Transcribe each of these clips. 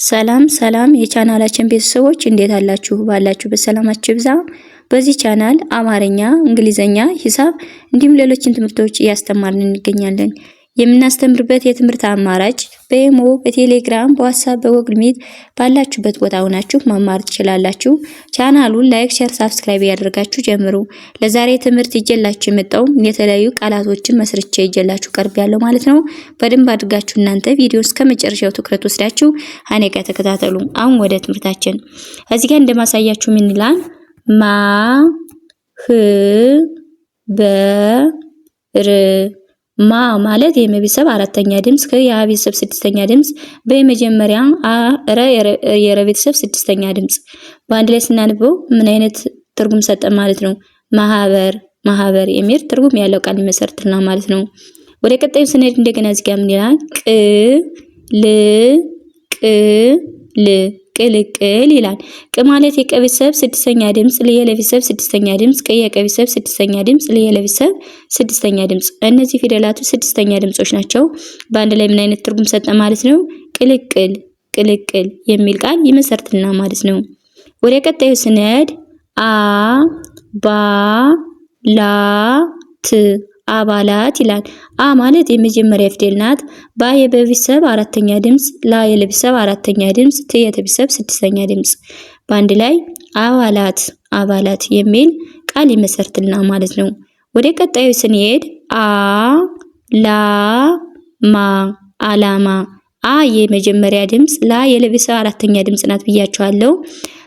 ሰላም ሰላም የቻናላችን ቤተሰቦች እንዴት አላችሁ? ባላችሁበት ሰላማችሁ ይብዛ። በዚህ ቻናል አማርኛ፣ እንግሊዘኛ፣ ሂሳብ እንዲሁም ሌሎችን ትምህርቶች እያስተማርን እንገኛለን። የምናስተምርበት የትምህርት አማራጭ በኢሞ፣ በቴሌግራም፣ በዋትስአፕ፣ በጎግል ሚት ባላችሁበት ቦታ ሆናችሁ መማር ትችላላችሁ። ቻናሉን ላይክ፣ ሼር፣ ሳብስክራይብ ያደርጋችሁ ጀምሩ። ለዛሬ ትምህርት ይዤላችሁ የመጣው የተለያዩ ቃላቶችን መስርቼ ይዤላችሁ ቀርቤያለሁ ማለት ነው። በደንብ አድርጋችሁ እናንተ ቪዲዮ እስከ መጨረሻው ትኩረት ወስዳችሁ እኔ ጋር ተከታተሉ። አሁን ወደ ትምህርታችን እዚህ ጋር እንደማሳያችሁ ምን ይላል? ማ ህ በ ር ማ ማለት የመቤተሰብ አራተኛ ድምጽ ከየቤተሰብ ስድስተኛ ድምጽ በመጀመሪያ አ ረ የረቤተሰብ ስድስተኛ ድምጽ በአንድ ላይ ስናነበው ምን አይነት ትርጉም ሰጠ ማለት ነው? ማህበር የሚል ትርጉም ያለው ቃል ይመሰርትና ማለት ነው። ወደ ቀጣዩ ስንሄድ እንደገና እዚህ ጋር ምን ይላል? ቅልቅል ይላል። ቅ ማለት የቀቤተሰብ ስድስተኛ ድምጽ፣ ለየለቤተሰብ ስድስተኛ ድምጽ፣ የቀቤተሰብ ስድስተኛ ድምጽ፣ ለየለቤተሰብ ስድስተኛ ድምጽ። እነዚህ ፊደላቱ ስድስተኛ ድምጾች ናቸው። በአንድ ላይ ምን አይነት ትርጉም ሰጠ ማለት ነው? ቅልቅል የሚል ቃል ይመሰርትና ማለት ነው። ወደ ቀጣዩ ስንሄድ አባላት ይላል። አ ማለት የመጀመሪያ ፊደል ናት። ባ የበቤተሰብ አራተኛ ድምጽ፣ ላ የለቤተሰብ አራተኛ ድምጽ፣ ት የቤተሰብ ስድስተኛ ድምጽ በአንድ ላይ አባላት የሚል ቃል ይመሰርትና ማለት ነው። ወደ ቀጣዩ ስንሄድ አላማ አ የመጀመሪያ ድምጽ፣ ላ የለቤተሰብ አራተኛ ድምጽ ናት ብያችኋለሁ።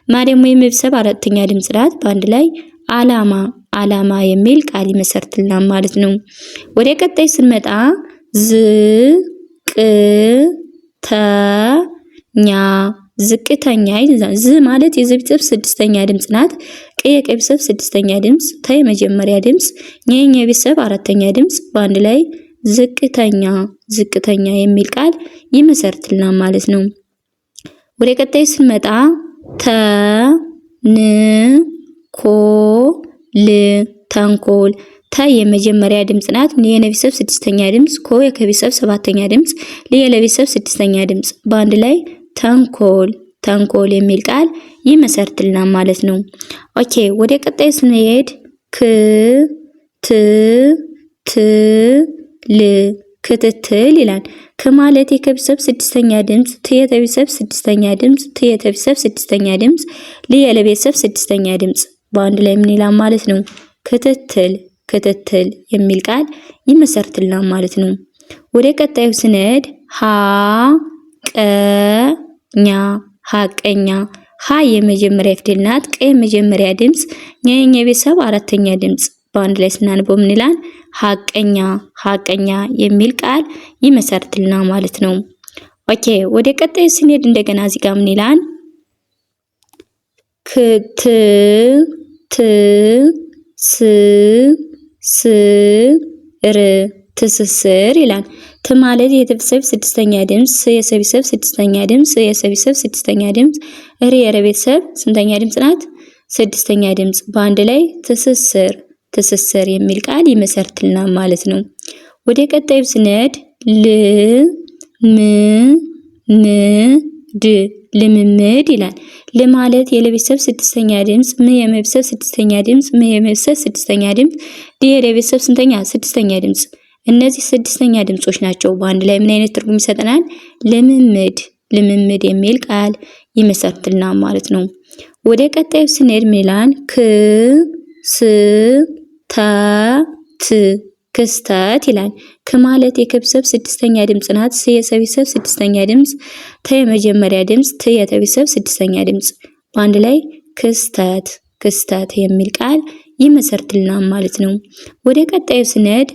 ማ ደግሞ የመቤተሰብ አራተኛ ድምጽ ናት። በአንድ ላይ አላማ የሚል ቃል ይመሰርትልናል ማለት ነው። ወደ ቀጣይ ስንመጣ ዝቅተኛ ዝ ማለት የዘቤተሰብ ስድስተኛ ድምጽ ናት። ቀ የቀቤተሰብ ስድስተኛ ድምጽ፣ ተ የመጀመሪያ ድምጽ፣ ኘ የቤተሰብ አራተኛ ድምጽ በአንድ ላይ ዝቅተኛ የሚል ቃል ይመሰርትልናል ማለት ነው። ወደ ቀጣይ ስንመጣ ተንኮል ተ የመጀመሪያ ድምጽ ናት። የነቤተሰብ ስድስተኛ ድምጽ፣ ኮ የከቤተሰብ ሰባተኛ ድምጽ፣ ለየለቤተሰብ ስድስተኛ ድምጽ በአንድ ላይ ተንኮል የሚል ቃል ይመሰርትልናል ማለት ነው። ኦኬ ወደ ቀጣይ ስንሄድ ክትትል ይላል። ከማለት የከቤተሰብ ስድስተኛ ድምጽ፣ ት የቤተሰብ ስድስተኛ ድምጽ፣ ት የቤተሰብ ስድስተኛ ድምጽ፣ ለየለቤተሰብ ስድስተኛ ድምጽ በአንድ ላይ ምን ይላል ማለት ነው? ክትትል የሚል ቃል ይመሰርትልናል ማለት ነው። ወደ ቀጣዩ ስንሄድ ሐቀኛ ሀ የመጀመሪያ ፊደል ናት። ቀ የመጀመሪያ ድምጽ፣ ኘ የቤተሰብ አራተኛ ድምጽ በአንድ ላይ ስናነበው ምን ይላል? ሐቀኛ የሚል ቃል ይመሰርትልናል ማለት ነው። ኦኬ ወደ ቀጣዩ ስንሄድ እንደገና እዚህ ጋር ምን ይላል? ትስስር ይላል። ት ማለት የቤተሰብ ስድስተኛ ድምጽ፣ የሰቤተሰብ ስድስተኛ ድምጽ፣ የሰቤተሰብ ስድስተኛ ድምጽ፣ የረቤተሰብ ስንተኛ ድምጽ ናት? ስድስተኛ ድምጽ በአንድ ላይ ትስስር የሚል ቃል ይመሰርትልናል ማለት ነው። ወደ ቀጣዩ ስንሄድ ልምምድ ይላል። ለማለት የለቤተሰብ ስድስተኛ ድምጽ፣ ም የመቤተሰብ ስድስተኛ ድምጽ፣ ም የመቤተሰብ ስድስተኛ ድምጽ፣ ድ የለቤተሰብ ስንተኛ? ስድስተኛ ድምጽ። እነዚህ ስድስተኛ ድምጾች ናቸው። በአንድ ላይ ምን አይነት ትርጉም ይሰጠናል? ልምምድ የሚል ቃል ይመሰርትልናል ማለት ነው። ወደ ቀጣዩ ስንሄድ ምን ይላል? ክስተት ይላል። ከማለት የከቤተሰብ ስድስተኛ ድምጽ ናት። ስ የሰቤተሰብ ስድስተኛ ድምጽ፣ ተ የመጀመሪያ ድምጽ፣ ት የቤተሰብ ስድስተኛ ድምጽ በአንድ ላይ ክስተት የሚል ቃል ይመሰርትልናል ማለት ነው። ወደ ቀጣዩ ስንሄድ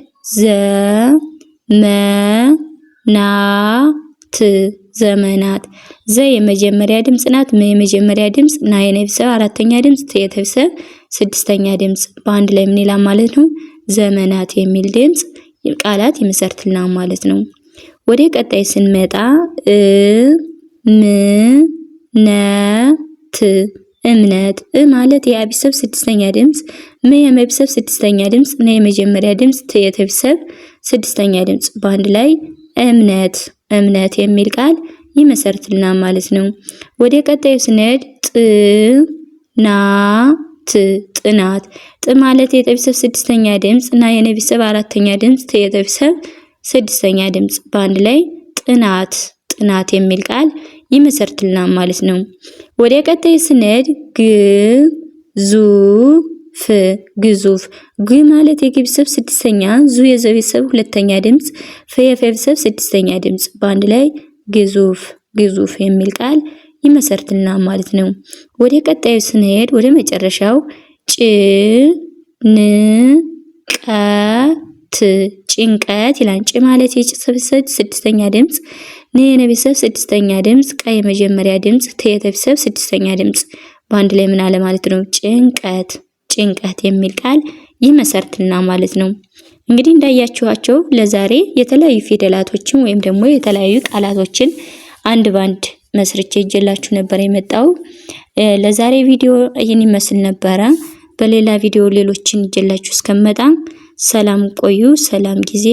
ዘመናት ዘ የመጀመሪያ ድምጽ ናት። ም የመጀመሪያ ድምጽ፣ ና የቤተሰብ አራተኛ ድምጽ፣ ት የቤተሰብ ስድስተኛ ድምጽ በአንድ ላይ ምን ይላል ማለት ነው? ዘመናት የሚል ድምጽ ቃላት ይመሰርትልናል ማለት ነው። ወደ ቀጣይ ስንመጣ እምነት ማለት የቤተሰብ ስድስተኛ ድምጽ፣ ም የቤተሰብ ስድስተኛ ድምጽ፣ ና የመጀመሪያ ድምጽ፣ ት የቤተሰብ ስድስተኛ ድምጽ በአንድ ላይ እምነት የሚል ቃል ይመሰርትልናል ማለት ነው። ወደ ቀጣዩ ስንሄድ ጥናት ጥ ማለት የጠቢሰብ ስድስተኛ ድምጽ እና የነቢሰብ አራተኛ ድምጽ የጠቢሰብ ስድስተኛ ድምጽ በአንድ ላይ ጥናት የሚል ቃል ይመሰርትልናል ማለት ነው። ወደ ቀጣዩ ስንሄድ ግዙፍ ግ ማለት የገቢሰብ ስድስተኛ ዙ የዘቢሰብ ሁለተኛ ድምጽ ፈ የፈቢሰብ ስድስተኛ ድምጽ በአንድ ላይ ግዙፍ የሚል ቃል ይመሰርትልናል ማለት ነው። ወደ ቀጣዩ ስንሄድ ወደ መጨረሻው ጭንቀት ይላል። ጭ ማለት የጨሰብሰብ ስድስተኛ ድምጽ ነ የነቢሰብ ስድስተኛ ድምጽ ቀ የመጀመሪያ ድምጽ ተ የተቢሰብ ስድስተኛ ድምጽ በአንድ ላይ ምን አለ ማለት ነው ጭንቀት የሚል ቃል ይመሰርትልናል ማለት ነው። እንግዲህ እንዳያችኋቸው ለዛሬ የተለያዩ ፊደላቶችን ወይም ደግሞ የተለያዩ ቃላቶችን አንድ ባንድ መስርቼ ይዤላችሁ ነበር የመጣው። ለዛሬ ቪዲዮ ይህን ይመስል ነበረ። በሌላ ቪዲዮ ሌሎችን ይዤላችሁ እስከመጣ ሰላም ቆዩ። ሰላም ጊዜ